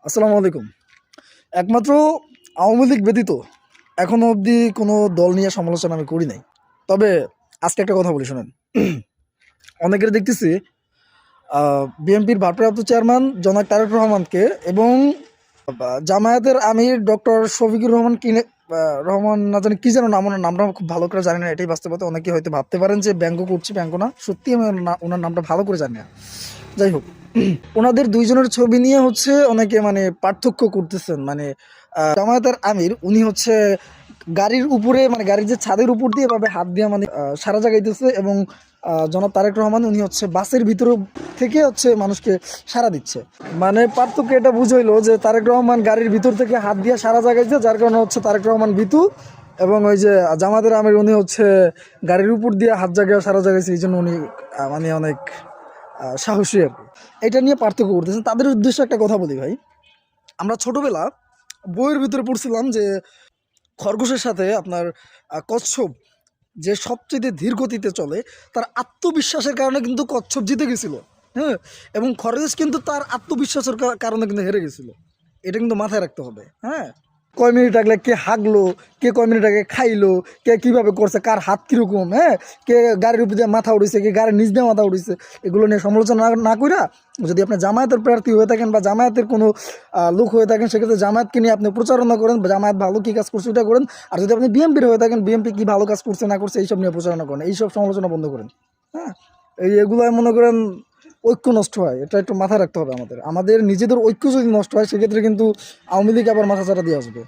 আসসালামু আলাইকুম। একমাত্র আওয়ামী লীগ ব্যতীত এখনও অবধি কোনো দল নিয়ে সমালোচনা আমি করি নাই। তবে আজকে একটা কথা বলি শোনেন। অনেকের দেখতেছি বিএনপির ভারপ্রাপ্ত চেয়ারম্যান জনাব তারেক রহমানকে এবং জামায়াতের আমির ডক্টর শফিকুর রহমান রহমান না জানি কি যেন নাম, ওনার নামটা খুব ভালো করে জানি না, এটাই বাস্তবতা। অনেকে হয়তো ভাবতে পারেন যে ব্যঙ্গ করছি, ব্যঙ্গ না, সত্যি আমি ওনার নামটা ভালো করে জানি না। যাই হোক, ওনাদের দুইজনের ছবি নিয়ে হচ্ছে অনেকে মানে পার্থক্য করতেছেন। মানে জামায়াতের আমির উনি হচ্ছে গাড়ির উপরে, মানে গাড়ির যে ছাদের উপর দিয়ে এভাবে হাত দিয়ে মানে সারা জাগাইতেছে, এবং জনাব তারেক রহমান উনি হচ্ছে বাসের ভিতরে থেকে হচ্ছে মানুষকে সারা দিচ্ছে। মানে পার্থক্য এটা বুঝাইলো যে তারেক রহমান গাড়ির ভিতর থেকে হাত দিয়ে সারা জাগাইছে, যার কারণে হচ্ছে তারেক রহমান বিতু, এবং ওই যে জামায়াতের আমির উনি হচ্ছে গাড়ির উপর দিয়ে হাত জায়গায় সারা জাগাইছে, এই জন্য উনি মানে অনেক সাহসী আর কি। এটা নিয়ে পার্থক্য করতেছেন। তাদের উদ্দেশ্যে একটা কথা বলি ভাই, আমরা ছোটবেলা বইয়ের ভিতরে পড়ছিলাম যে খরগোশের সাথে আপনার কচ্ছপ যে সবচেয়ে ধীর গতিতে চলে, তার আত্মবিশ্বাসের কারণে কিন্তু কচ্ছপ জিতে গেছিল। হ্যাঁ, এবং খরগোশ কিন্তু তার আত্মবিশ্বাসের কারণে কিন্তু হেরে গেছিল। এটা কিন্তু মাথায় রাখতে হবে। হ্যাঁ, কয় মিনিট আগলে কে হাগলো, কে কয় মিনিট আগে খাইলো, কে কীভাবে করছে, কার হাত কীরকম, হ্যাঁ, কে গাড়ির উপর দিয়ে মাথা উঠেছে, কে গাড়ির নিচ দিয়ে মাথা উঠেছে, এগুলো নিয়ে সমালোচনা না কইরা যদি আপনি জামায়াতের প্রার্থী হয়ে থাকেন বা জামায়াতের কোনো লোক হয়ে থাকেন, সেক্ষেত্রে জামায়াতকে নিয়ে আপনি প্রচারণা করেন, জামায়াত ভালো কী কাজ করছে এটা করেন। আর যদি আপনি বিএনপির হয়ে থাকেন, বিএনপি কী ভালো কাজ করছে না করছে এইসব নিয়ে প্রচারণা করেন, এইসব সমালোচনা বন্ধ করেন। হ্যাঁ, এগুলো মনে করেন ঐক্য নষ্ট হয়, এটা একটু মাথায় রাখতে হবে। আমাদের নিজেদের ঐক্য যদি নষ্ট হয়, সেক্ষেত্রে কিন্তু আওয়ামী লীগ আবার মাথা চাড়া দিয়ে আসবে।